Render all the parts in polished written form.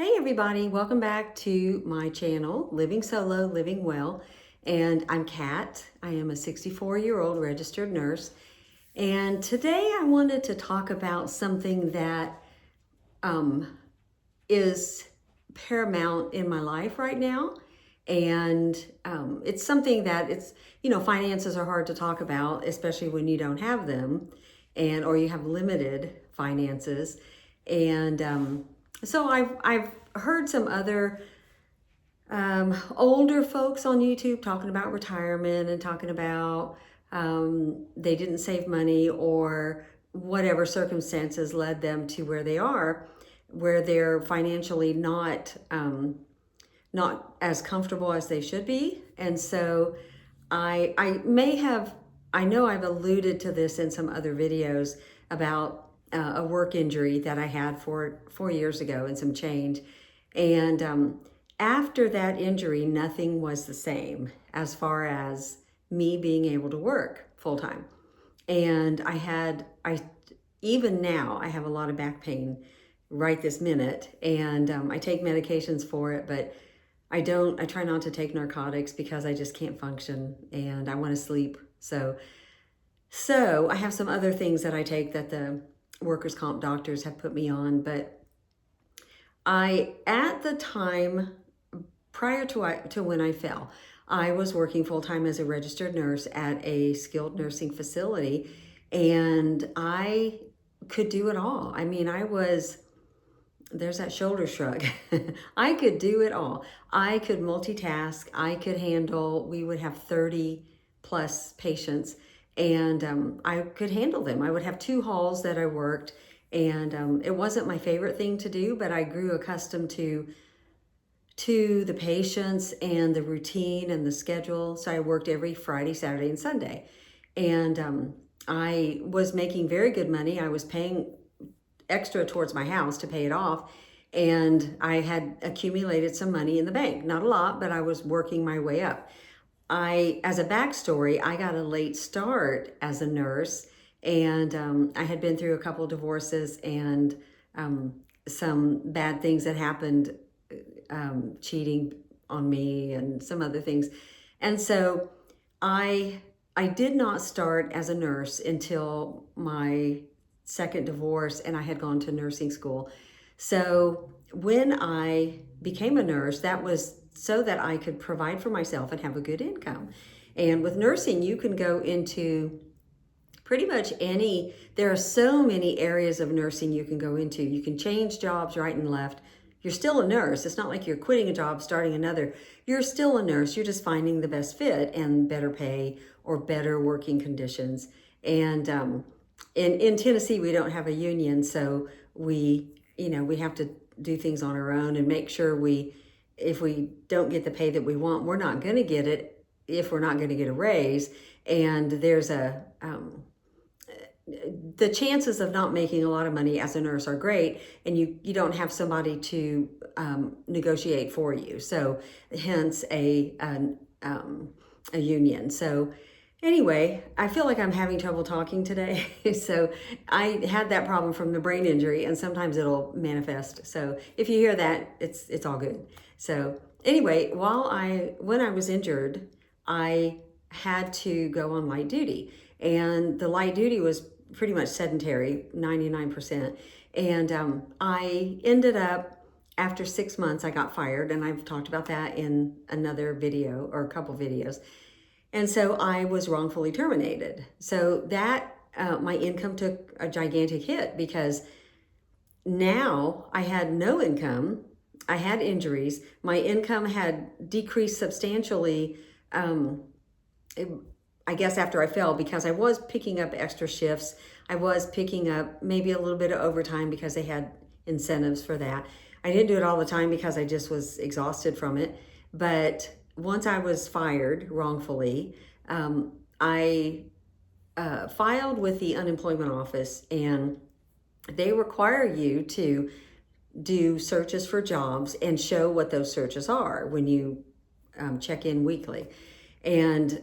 Hey everybody, welcome back to my channel, Living Solo, Living Well. And I'm Kat. I am a 64-year-old registered nurse. And today I wanted to talk about something that is paramount in my life right now. And it's something that finances are hard to talk about, especially when you don't have them or you have limited finances. And so I've heard some other older folks on YouTube talking about retirement and talking about they didn't save money or whatever circumstances led them to where they are, where they're financially not as comfortable as they should be. And so I know I've alluded to this in some other videos about a work injury that I had 4 years ago and some change. And after that injury, nothing was the same as far as me being able to work full time. And even now, I have a lot of back pain right this minute. And I take medications for it, but I try not to take narcotics because I just can't function and I want to sleep. So I have some other things that I take that the workers' comp doctors have put me on, but at the time prior to when I fell, I was working full-time as a registered nurse at a skilled nursing facility, and I could do it all. I mean, there's that shoulder shrug. I could do it all. I could multitask. We would have 30 plus patients, and I could handle them. I would have 2 halls that I worked, and it wasn't my favorite thing to do, but I grew accustomed to the patients and the routine and the schedule. So I worked every Friday, Saturday, and Sunday. And I was making very good money. I was paying extra towards my house to pay it off. And I had accumulated some money in the bank. Not a lot, but I was working my way up. As a backstory, I got a late start as a nurse, and I had been through a couple of divorces and some bad things that happened, cheating on me and some other things. And so I did not start as a nurse until my second divorce, and I had gone to nursing school. So when I became a nurse, that was so that I could provide for myself and have a good income. And with nursing, you can go into pretty much there are so many areas of nursing you can go into. You can change jobs right and left. You're still a nurse. It's not like you're quitting a job, starting another. You're still a nurse. You're just finding the best fit and better pay or better working conditions. And in Tennessee, we don't have a union, so we have to do things on our own and make sure if we don't get the pay that we want, we're not going to get it if we're not going to get a raise. And there's the chances of not making a lot of money as a nurse are great, and you don't have somebody to negotiate for you. So hence a union. So anyway, I feel like I'm having trouble talking today. So I had that problem from the brain injury, and sometimes it'll manifest. So if you hear that, it's all good. So anyway, when I was injured, I had to go on light duty, and the light duty was pretty much sedentary, 99%. And I ended up, after 6 months, I got fired, and I've talked about that in another video or a couple videos. And so I was wrongfully terminated. So that my income took a gigantic hit, because now I had no income. I had injuries. My income had decreased substantially, I guess after I fell, because I was picking up extra shifts. I was picking up maybe a little bit of overtime because they had incentives for that. I didn't do it all the time because I just was exhausted from it. But once I was fired wrongfully, I filed with the unemployment office, and they require you to do searches for jobs and show what those searches are when you check in weekly. And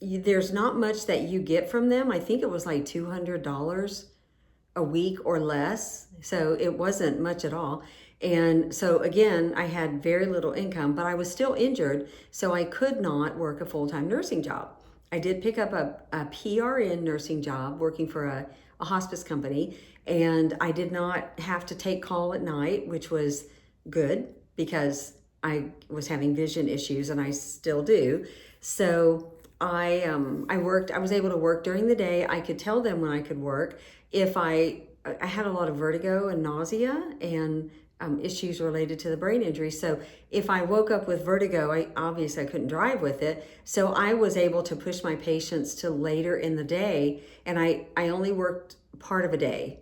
there's not much that you get from them. I think it was like $200 a week or less. So it wasn't much at all. And so again, I had very little income, but I was still injured, so I could not work a full-time nursing job. I did pick up a PRN nursing job working for a hospice company, and I did not have to take call at night, which was good because I was having vision issues and I still do. So I worked. I was able to work during the day. I could tell them when I could work. If I had a lot of vertigo and nausea and issues related to the brain injury. So if I woke up with vertigo, I couldn't drive with it. So I was able to push my patients to later in the day, and I only worked part of a day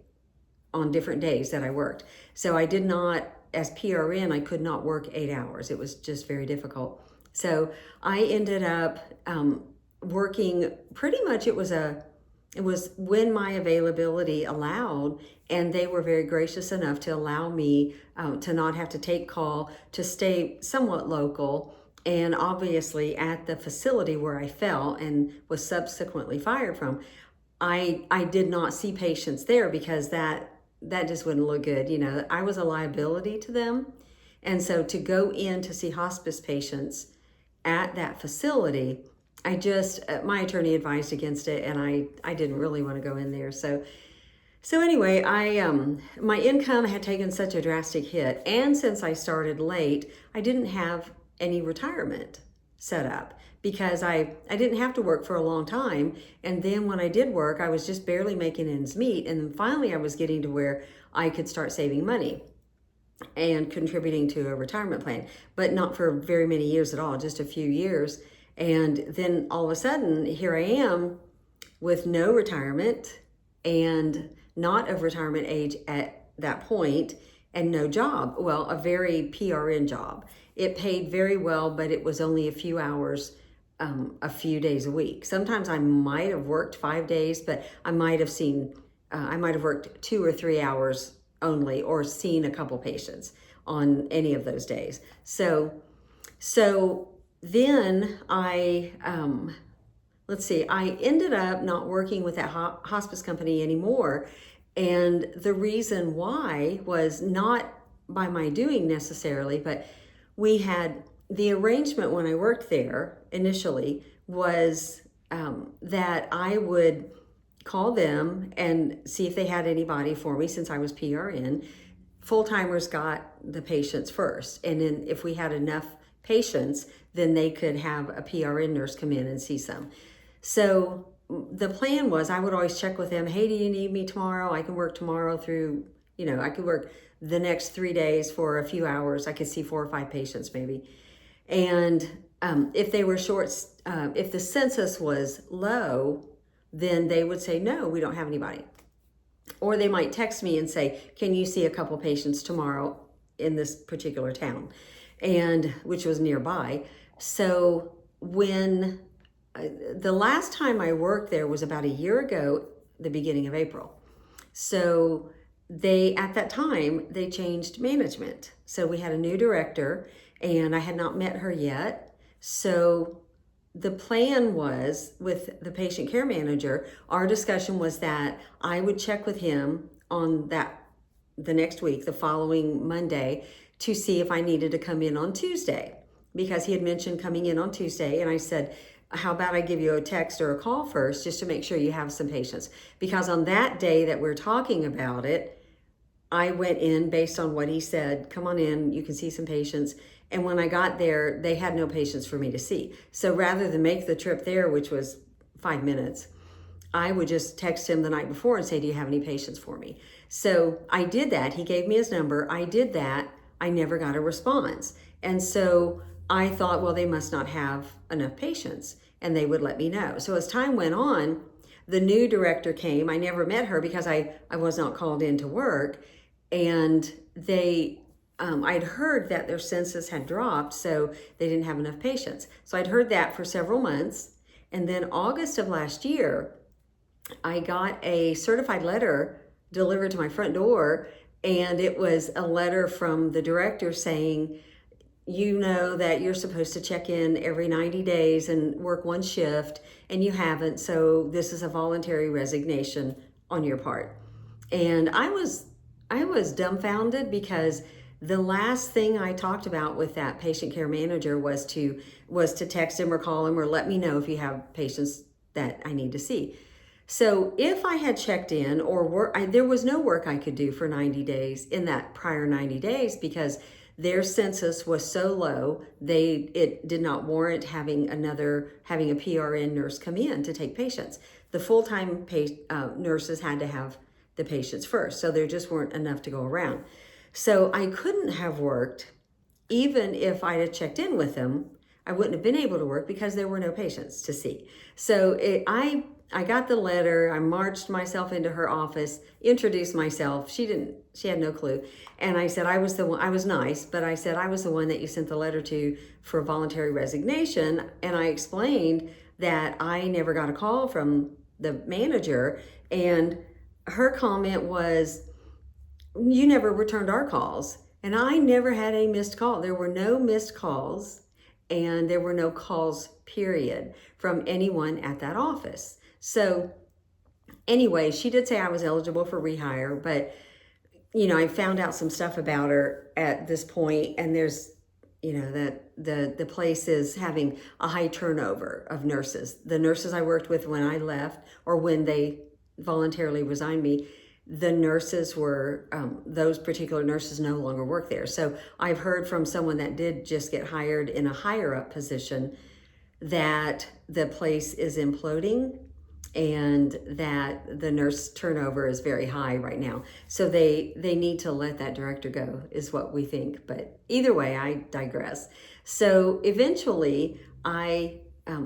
on different days that I worked. So I did not, as PRN, I could not work 8 hours. It was just very difficult. So I ended up working pretty much, it was when my availability allowed, and they were very gracious enough to allow me to not have to take call, to stay somewhat local. And obviously at the facility where I fell and was subsequently fired from, I did not see patients there because that just wouldn't look good. You know, I was a liability to them. And so to go in to see hospice patients at that facility, my attorney advised against it, and I didn't really want to go in there. So anyway, my income had taken such a drastic hit, and since I started late, I didn't have any retirement set up because I didn't have to work for a long time. And then when I did work, I was just barely making ends meet. And then finally I was getting to where I could start saving money and contributing to a retirement plan, but not for very many years at all, just a few years. And then all of a sudden, here I am with no retirement and not of retirement age at that point, and no job. Well, a very PRN job. It paid very well, but it was only a few hours, a few days a week. Sometimes I might have worked 5 days, but I might have worked 2 or 3 hours only, or seen a couple patients on any of those days. So then I ended up not working with that hospice company anymore. And the reason why was not by my doing necessarily, but we had the arrangement when I worked there initially was that I would call them and see if they had anybody for me since I was PRN. Full-timers got the patients first. And then if we had enough patients, then they could have a PRN nurse come in and see some. So the plan was I would always check with them. Hey, do you need me tomorrow? I can work tomorrow through, I could work the next 3 days for a few hours. I could see 4 or 5 patients maybe. And if they were short, if the census was low, then they would say, no, we don't have anybody. Or they might text me and say, can you see a couple patients tomorrow in this particular town? And which was nearby. So when the last time I worked there was about a year ago, the beginning of April. So at that time, they changed management. So we had a new director, and I had not met her yet. So the plan was with the patient care manager, our discussion was that I would check with him on the next week, the following Monday, to see if I needed to come in on Tuesday, because he had mentioned coming in on Tuesday. And I said, how about I give you a text or a call first just to make sure you have some patients? Because on that day that we're talking about it, I went in based on what he said, come on in, you can see some patients. And when I got there, they had no patients for me to see. So rather than make the trip there, which was 5 minutes, I would just text him the night before and say, do you have any patients for me? So I did that. He gave me his number. I did that. I never got a response. And so I thought, well, they must not have enough patients, and they would let me know. So as time went on, the new director came. I never met her because I was not called in to work. And I'd heard that their census had dropped, so they didn't have enough patients. So I'd heard that for several months. And then August of last year, I got a certified letter delivered to my front door. And it was a letter from the director saying, you know that you're supposed to check in every 90 days and work 1 shift, and you haven't. So this is a voluntary resignation on your part. And I was dumbfounded because The last thing I talked about with that patient care manager was to text him or call him or let me know if you have patients that I need to see. So if I had checked in or there was no work I could do for 90 days in that prior 90 days because their census was so low, it did not warrant having a PRN nurse come in to take patients. The full-time nurses had to have the patients first, so there just weren't enough to go around. So I couldn't have worked even if I'd have checked in with them. I wouldn't have been able to work because there were no patients to see. So I got the letter, I marched myself into her office, introduced myself. She had no clue. And I said, I was nice, but I said, I was the one that you sent the letter to for voluntary resignation. And I explained that I never got a call from the manager. And her comment was, you never returned our calls. And I never had a missed call. There were no missed calls and there were no calls, period, from anyone at that office. So anyway, she did say I was eligible for rehire, but I found out some stuff about her at this point, and there's, that the place is having a high turnover of nurses. The nurses I worked with when I left or when they voluntarily resigned me, the nurses were, those particular nurses no longer work there. So I've heard from someone that did just get hired in a higher up position that the place is imploding and that the nurse turnover is very high right now. So they need to let that director go is what we think. But either way, I digress. So eventually I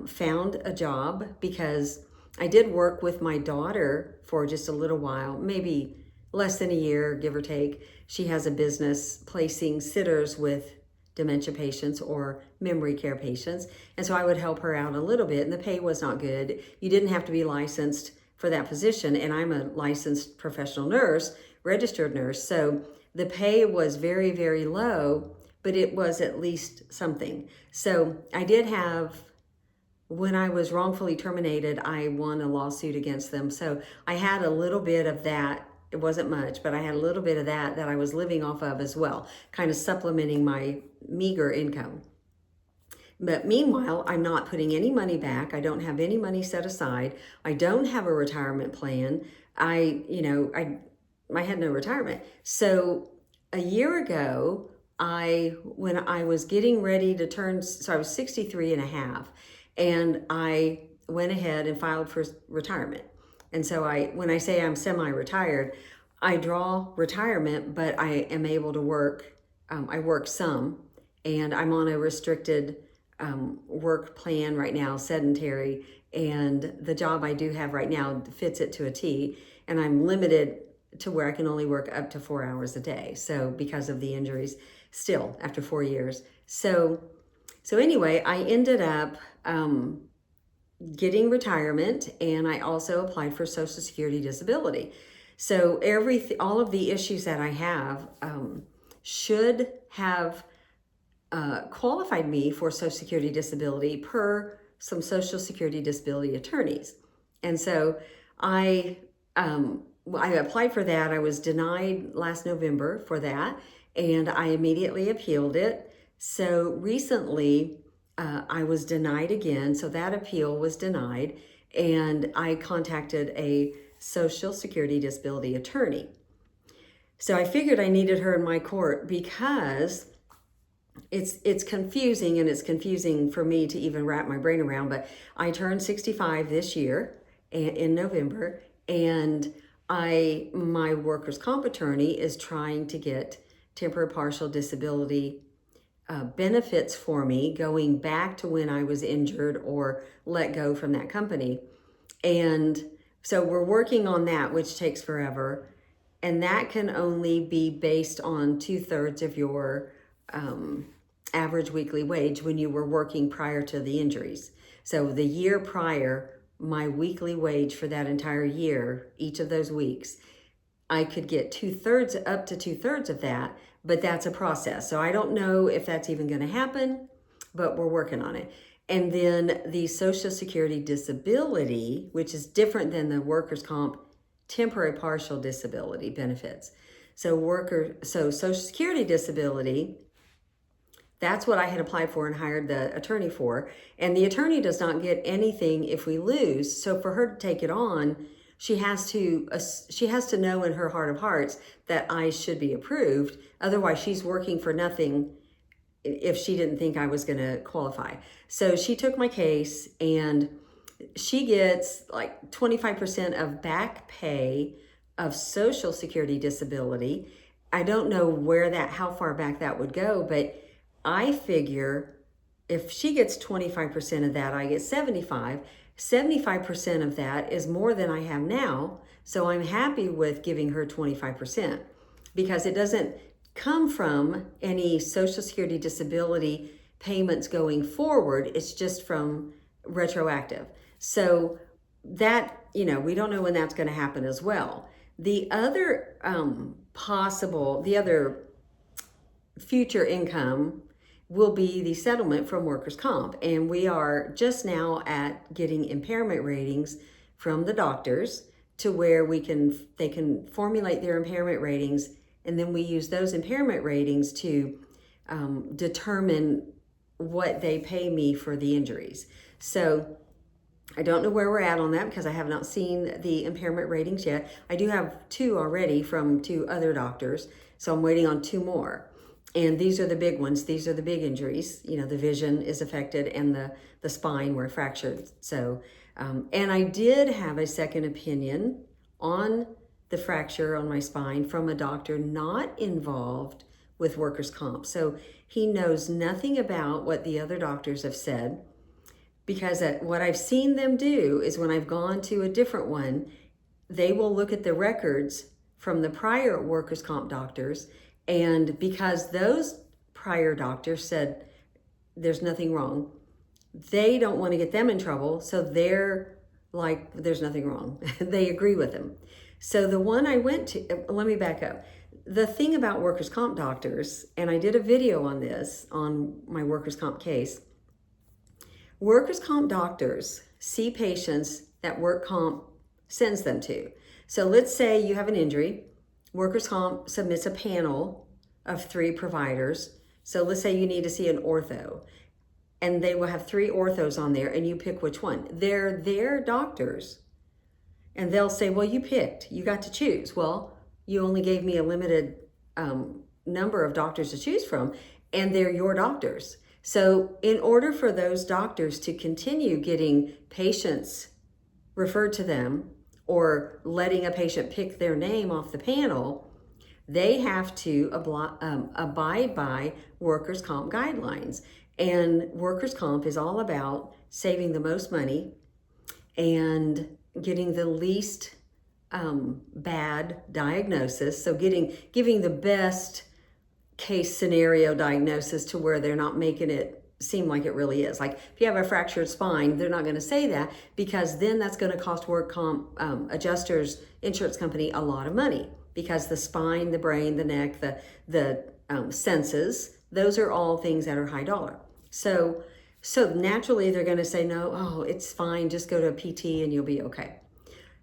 found a job because I did work with my daughter for just a little while, maybe less than a year, give or take. She has a business placing sitters with dementia patients or memory care patients. And so I would help her out a little bit, and the pay was not good. You didn't have to be licensed for that position, and I'm a licensed professional nurse, registered nurse. So the pay was very, very low, but it was at least something. So I did have, when I was wrongfully terminated, I won a lawsuit against them. So I had a little bit of that. It wasn't much, but I had a little bit of that I was living off of as well, kind of supplementing my meager income. But meanwhile, I'm not putting any money back. I don't have any money set aside. I don't have a retirement plan. I had no retirement. So a year ago, when I was getting ready to turn, so I was 63 and a half, and I went ahead and filed for retirement. And so when I say I'm semi-retired, I draw retirement, but I am able to work. I work some, and I'm on a restricted work plan right now, sedentary, and the job I do have right now fits it to a T, and I'm limited to where I can only work up to 4 hours a day. So because of the injuries still after 4 years. So anyway, I ended up getting retirement, and I also applied for Social Security disability. So all of the issues that I have should have qualified me for Social Security disability per some Social Security disability attorneys. And so I applied for that. I was denied last November for that, and I immediately appealed it. So recently, I was denied again, so that appeal was denied, and I contacted a Social Security disability attorney. So I figured I needed her in my court because it's confusing, and it's confusing for me to even wrap my brain around, but I turned 65 this year in November, and my workers' comp attorney is trying to get temporary partial disability benefits for me going back to when I was injured or let go from that company. And so we're working on that, which takes forever. And that can only be based on 2/3 of your average weekly wage when you were working prior to the injuries. So the year prior, my weekly wage for that entire year, each of those weeks, I could get 2/3, up to 2/3 of that, but that's a process. So I don't know if that's even going to happen, but we're working on it. And then the Social Security disability, which is different than the workers' comp temporary partial disability benefits. So Social Security disability, that's what I had applied for and hired the attorney for. And the attorney does not get anything if we lose. So for her to take it on, she has to know in her heart of hearts that I should be approved. Otherwise, she's working for nothing if she didn't think I was going to qualify. So she took my case, and she gets like 25% of back pay of Social Security disability. I don't know how far back that would go, but I figure if she gets 25% of that, I get 75. 75% of that is more than I have now. So I'm happy with giving her 25% because it doesn't come from any Social Security disability payments going forward. It's just from retroactive. So that, we don't know when that's going to happen as well. The other the other future income will be the settlement from workers' comp. And we are just now at getting impairment ratings from the doctors to where they can formulate their impairment ratings, and then we use those impairment ratings to determine what they pay me for the injuries. So I don't know where we're at on that because I have not seen the impairment ratings yet. I do have 2 already from 2 other doctors, so I'm waiting on 2 more. And these are the big ones. These are the big injuries. The vision is affected and the spine were fractured. So, and I did have a second opinion on the fracture on my spine from a doctor not involved with workers' comp. So he knows nothing about what the other doctors have said, because what I've seen them do is when I've gone to a different one, they will look at the records from the prior workers' comp doctors. And because those prior doctors said there's nothing wrong, they don't want to get them in trouble. So they're like, there's nothing wrong. They agree with them. So the one I went to, let me back up. The thing about workers' comp doctors, and I did a video on this on my workers' comp case, workers' comp doctors see patients that work comp sends them to. So let's say you have an injury. Workers' comp submits a panel of 3 providers. So let's say you need to see an ortho, and they will have 3 orthos on there, and you pick which one. They're their doctors, and they'll say, well, you got to choose. Well, you only gave me a limited number of doctors to choose from, and they're your doctors. So in order for those doctors to continue getting patients referred to them, or letting a patient pick their name off the panel, they have to abide by workers' comp guidelines. And workers' comp is all about saving the most money and getting the least bad diagnosis. So giving the best case scenario diagnosis to where they're not making it seem like it really is. Like if you have a fractured spine, they're not going to say that, because then that's going to cost work comp adjusters insurance company a lot of money, because the spine, the brain, the neck, the senses, those are all things that are high dollar. So naturally they're going to say, no, oh, it's fine, just go to a PT and you'll be okay.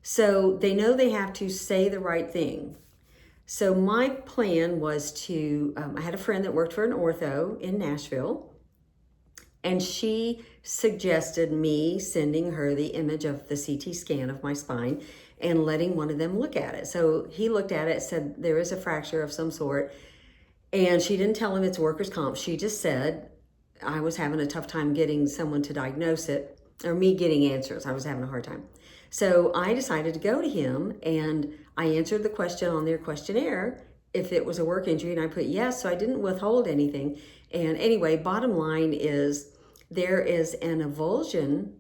So they know they have to say the right thing. So my plan was I had a friend that worked for an ortho in Nashville, and she suggested me sending her the image of the CT scan of my spine and letting one of them look at it. So he looked at it, said there is a fracture of some sort, and she didn't tell him it's workers' comp. She just said I was having a tough time getting someone to diagnose it, or me getting answers. I was having a hard time. So I decided to go to him, and I answered the question on their questionnaire if it was a work injury, and I put yes, so I didn't withhold anything. And anyway, bottom line is there is an avulsion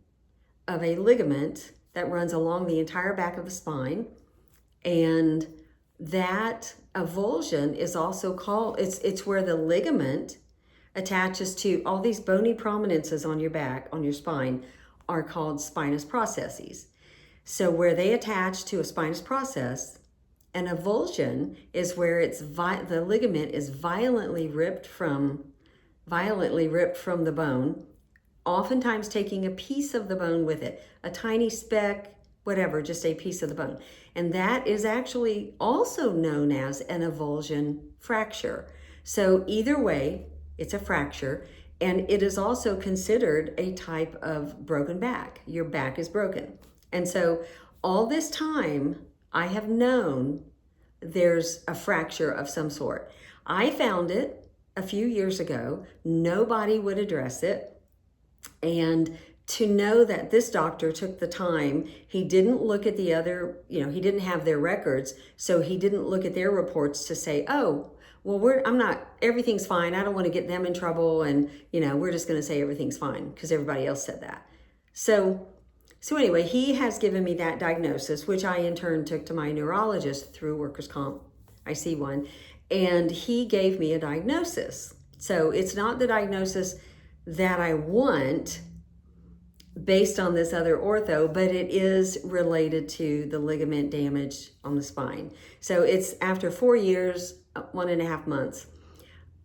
of a ligament that runs along the entire back of the spine, and that avulsion is also called, it's where the ligament attaches to all these bony prominences on your back, on your spine, are called spinous processes. So where they attach to a spinous process, an avulsion is where the ligament is violently ripped from the bone, oftentimes taking a piece of the bone with it, a tiny speck, whatever, just a piece of the bone. And that is actually also known as an avulsion fracture. So either way, it's a fracture, and it is also considered a type of broken back. Your back is broken. And so all this time, I have known there's a fracture of some sort. I found it a few years ago. Nobody would address it. And to know that this doctor took the time, he didn't look at the other, he didn't have their records, so he didn't look at their reports to say, oh, well, everything's fine. I don't want to get them in trouble. And, we're just going to say everything's fine because everybody else said that. So anyway, he has given me that diagnosis, which I in turn took to my neurologist through workers' comp. I see one. And he gave me a diagnosis. So it's not the diagnosis that I want based on this other ortho, but it is related to the ligament damage on the spine. So it's after 4 years, 1.5 months.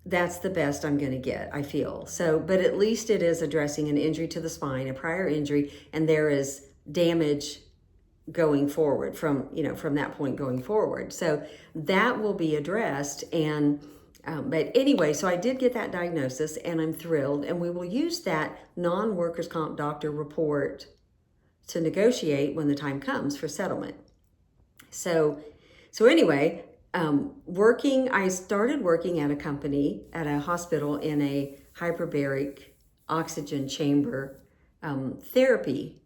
That's the best I'm going to get, I feel. So, but at least it is addressing an injury to the spine, a prior injury, and there is damage going forward from that point going forward. So that will be addressed. And but anyway, so I did get that diagnosis, and I'm thrilled. And we will use that non-workers' comp doctor report to negotiate when the time comes for settlement. So anyway, I started working at a company, at a hospital in a hyperbaric oxygen chamber therapy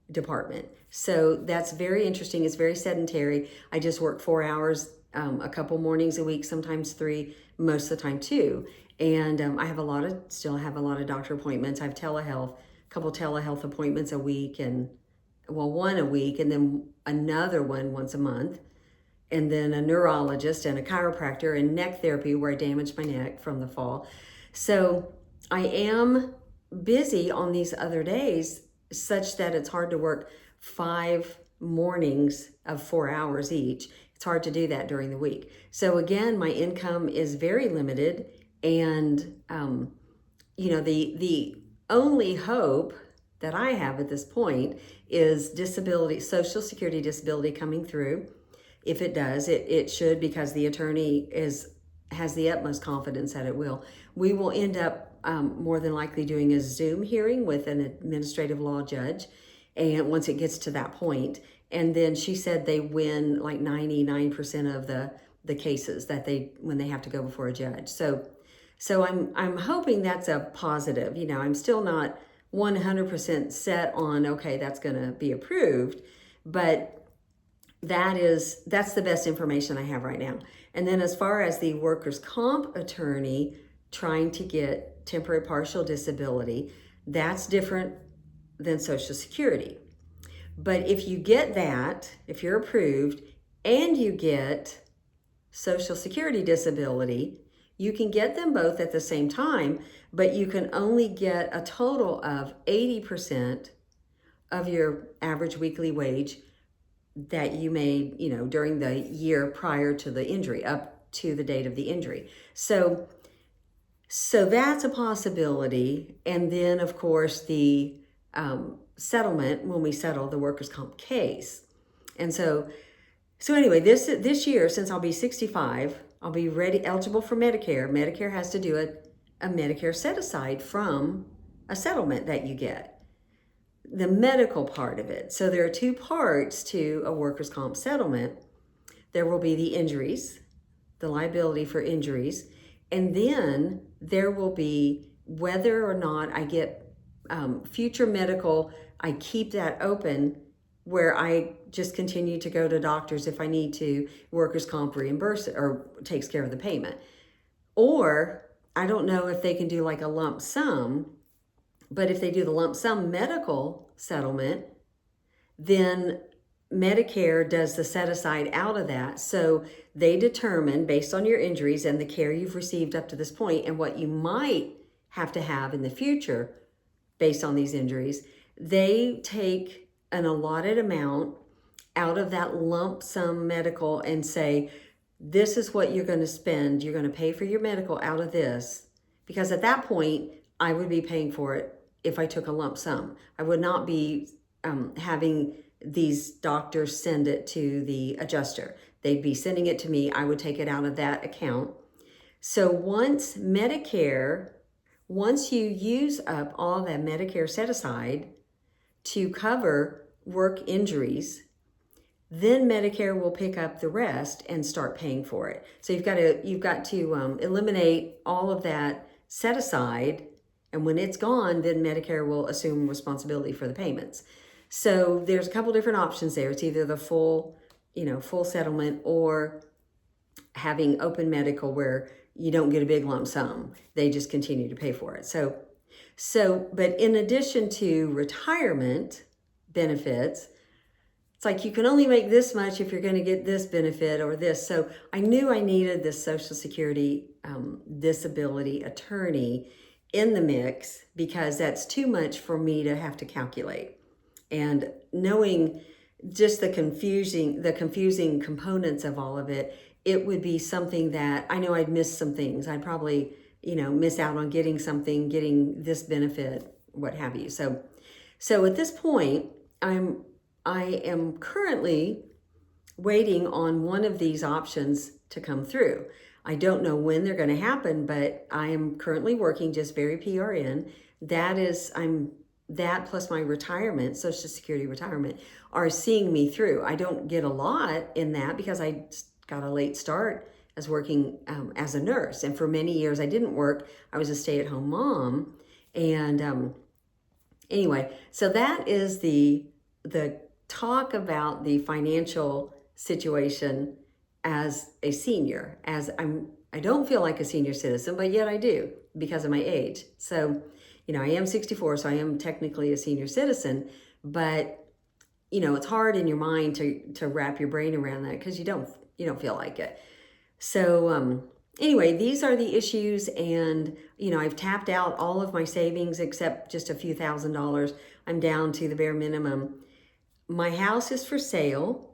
department. So that's very interesting. It's very sedentary. I just work 4 hours, a couple mornings a week, sometimes 3, most of the time 2. And I still have a lot of doctor appointments. I have a couple telehealth appointments a week, one a week, and then another one once a month. And then a neurologist and a chiropractor and neck therapy where I damaged my neck from the fall. So I am busy on these other days such that it's hard to work 5 mornings of 4 hours each. It's hard to do that during the week. So again, my income is very limited, and the only hope that I have at this point is disability, Social Security disability coming through. If it does, it should, because the attorney has the utmost confidence that it will. We will end up more than likely doing a Zoom hearing with an administrative law judge, and once it gets to that point. And then she said they win like 99% of the cases when they have to go before a judge. So I'm hoping that's a positive. I'm still not 100% set on, okay, that's going to be approved, but that's the best information I have right now. And then as far as the workers' comp attorney trying to get temporary partial disability, that's different than Social Security. But if you get that, if you're approved and you get Social Security disability, you can get them both at the same time, but you can only get a total of 80% of your average weekly wage that you made, during the year prior to the injury, up to the date of the injury. So that's a possibility. And then, of course, the settlement when we settle the workers' comp case. And so anyway, this year, since I'll be 65, I'll be eligible for Medicare. Medicare has to do a Medicare set aside from a settlement that you get. The medical part of it. So there are 2 parts to a workers' comp settlement. There will be the injuries, the liability for injuries, and then there will be whether or not I get future medical. I keep that open where I just continue to go to doctors if I need to. Workers' comp reimburse it or takes care of the payment. Or I don't know if they can do like a lump sum. But if they do the lump sum medical settlement, then Medicare does the set aside out of that. So they determine, based on your injuries and the care you've received up to this point and what you might have to have in the future based on these injuries, they take an allotted amount out of that lump sum medical and say, this is what you're going to spend. You're going to pay for your medical out of this. Because at that point, I would be paying for it if I took a lump sum. I would not be having these doctors send it to the adjuster. They'd be sending it to me. I would take it out of that account. So once you use up all that Medicare set aside to cover work injuries, then Medicare will pick up the rest and start paying for it. So you've got to eliminate all of that set aside, and when it's gone, then Medicare will assume responsibility for the payments. So there's a couple different options there. It's either the full settlement, or having open medical where you don't get a big lump sum. They just continue to pay for it. But in addition to retirement benefits, it's like you can only make this much if you're going to get this benefit or this. So I knew I needed this Social Security disability attorney in the mix, because that's too much for me to have to calculate. And knowing just the confusing components of all of it, it would be something that I know I'd miss some things. I'd probably, miss out on getting this benefit, what have you. So at this point, I am currently waiting on one of these options to come through. I don't know when they're going to happen, but I am currently working just very PRN. That plus my retirement, Social Security retirement, are seeing me through. I don't get a lot in that because I got a late start as working as a nurse. And for many years I didn't work. I was a stay-at-home mom. And anyway, so that is the talk about the financial situation as a senior. I don't feel like a senior citizen, but yet I do because of my age. So, I am 64, so I am technically a senior citizen, but it's hard in your mind to wrap your brain around that because you don't feel like it. So anyway, these are the issues, and I've tapped out all of my savings except just a few $1,000s. I'm down to the bare minimum. My house is for sale.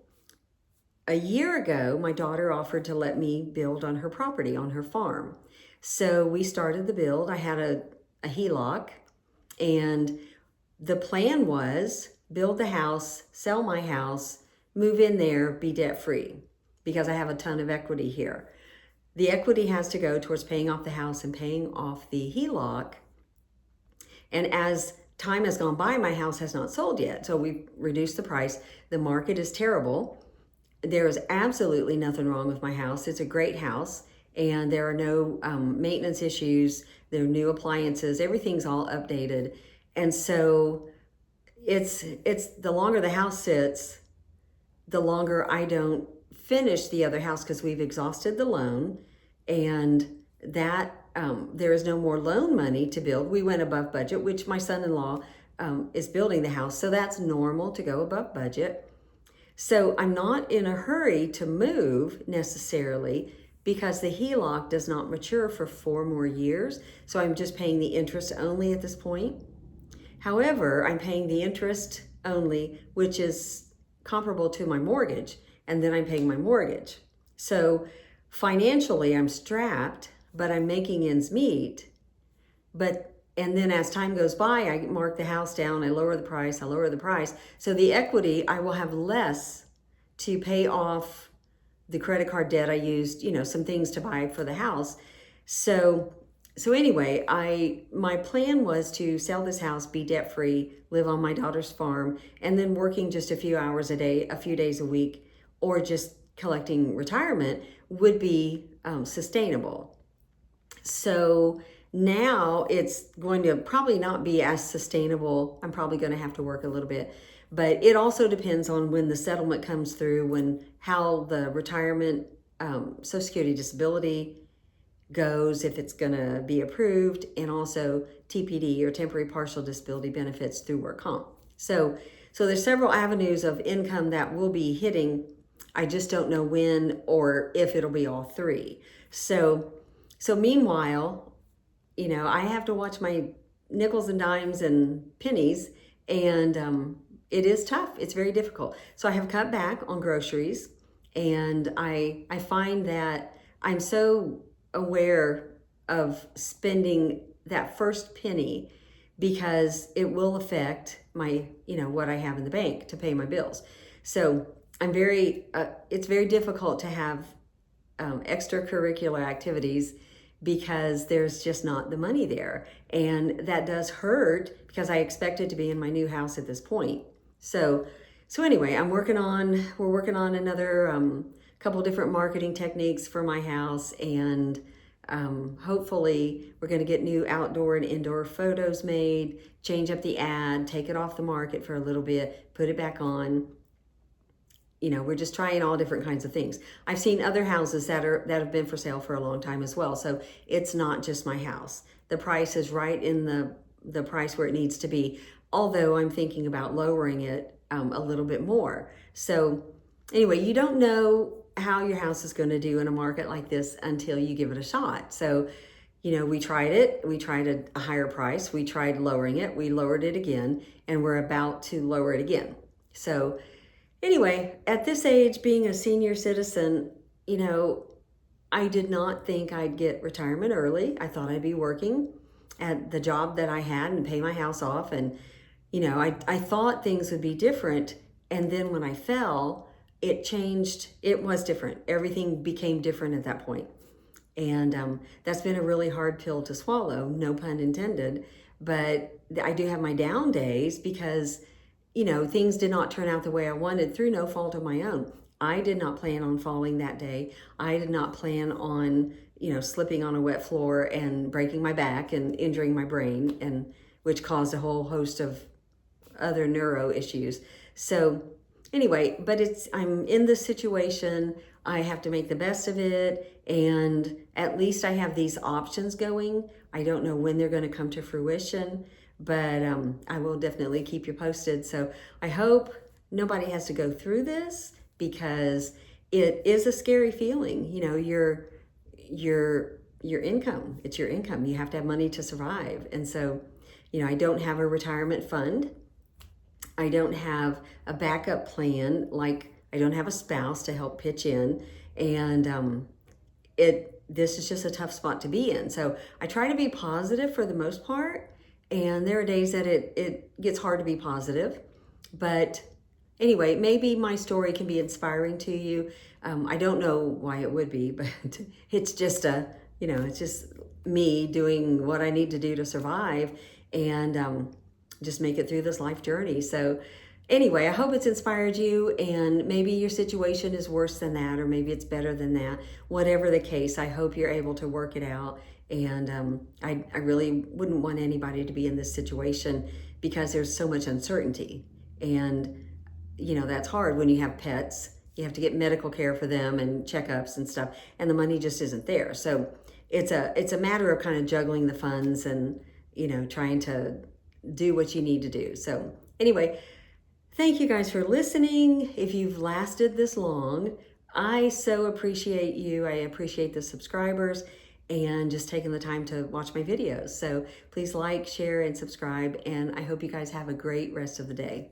A year ago, my daughter offered to let me build on her property, on her farm. So we started the build. I had a HELOC, and the plan was build the house, sell my house, move in there, be debt free, because I have a ton of equity here. The equity has to go towards paying off the house and paying off the HELOC. And as time has gone by, my house has not sold yet. So we've reduced the price. The market is terrible. There is absolutely nothing wrong with my house. It's a great house, and there are no maintenance issues. There are new appliances. Everything's all updated. And so it's the longer the house sits, the longer I don't finish the other house, because we've exhausted the loan, and that there is no more loan money to build. We went above budget, which my son-in-law is building the house, so that's normal to go above budget. So I'm not in a hurry to move necessarily, because the HELOC does not mature for 4 more years. So I'm just paying the interest only at this point. However, I'm paying the interest only, which is comparable to my mortgage, and then I'm paying my mortgage. So financially, I'm strapped, but I'm making ends meet. And then as time goes by, I mark the house down, I lower the price. So the equity, I will have less to pay off the credit card debt I used, some things to buy for the house. So anyway, my plan was to sell this house, be debt free, live on my daughter's farm, and then working just a few hours a day, a few days a week, or just collecting retirement would be sustainable. So now it's going to probably not be as sustainable. I'm probably going to have to work a little bit, but it also depends on when the settlement comes through, how the retirement Social Security disability goes, if it's going to be approved, and also TPD, or temporary partial disability benefits, through work comp. So there's several avenues of income that will be hitting. I just don't know when or if it'll be all three. So meanwhile, I have to watch my nickels and dimes and pennies, and it is tough. It's very difficult. So I have cut back on groceries, and I find that I'm so aware of spending that first penny because it will affect my, what I have in the bank to pay my bills. So it's very difficult to have extracurricular activities because there's just not the money there. And that does hurt because I expected to be in my new house at this point. So anyway, we're working on another couple different marketing techniques for my house, and hopefully we're going to get new outdoor and indoor photos made, change up the ad, take it off the market for a little bit, put it back on. We're just trying all different kinds of things. I've seen other houses that have been for sale for a long time as well. So it's not just my house. The price is right in the price where it needs to be, although I'm thinking about lowering it a little bit more. So anyway, you don't know how your house is going to do in a market like this until you give it a shot. So, we tried it. We tried a higher price. We tried lowering it. We lowered it again, and we're about to lower it again. So anyway, at this age, being a senior citizen, I did not think I'd get retirement early. I thought I'd be working at the job that I had and pay my house off. And, I thought things would be different. And then when I fell, it changed. It was different. Everything became different at that point. And that's been a really hard pill to swallow, no pun intended. But I do have my down days because things did not turn out the way I wanted through no fault of my own. I did not plan on falling that day. I did not plan on, slipping on a wet floor and breaking my back and injuring my brain, and which caused a whole host of other neuro issues. So anyway, but I'm in this situation. I have to make the best of it, and at least I have these options going. I don't know when they're going to come to fruition, but I will definitely keep you posted. So I hope nobody has to go through this, because it is a scary feeling. Your income, it's your income. You have to have money to survive. And so, I don't have a retirement fund. I don't have a backup plan. Like, I don't have a spouse to help pitch in. And this is just a tough spot to be in. So I try to be positive for the most part. And there are days that it gets hard to be positive. But anyway, maybe my story can be inspiring to you. I don't know why it would be, but it's just it's just me doing what I need to do to survive, and just make it through this life journey. So anyway, I hope it's inspired you, and maybe your situation is worse than that, or maybe it's better than that. Whatever the case, I hope you're able to work it out. And I really wouldn't want anybody to be in this situation, because there's so much uncertainty. And, that's hard when you have pets. You have to get medical care for them and checkups and stuff, and the money just isn't there. So it's a matter of kind of juggling the funds and, trying to do what you need to do. So anyway, thank you guys for listening. If you've lasted this long, I so appreciate you. I appreciate the subscribers and just taking the time to watch my videos. So please like, share, and subscribe. And I hope you guys have a great rest of the day.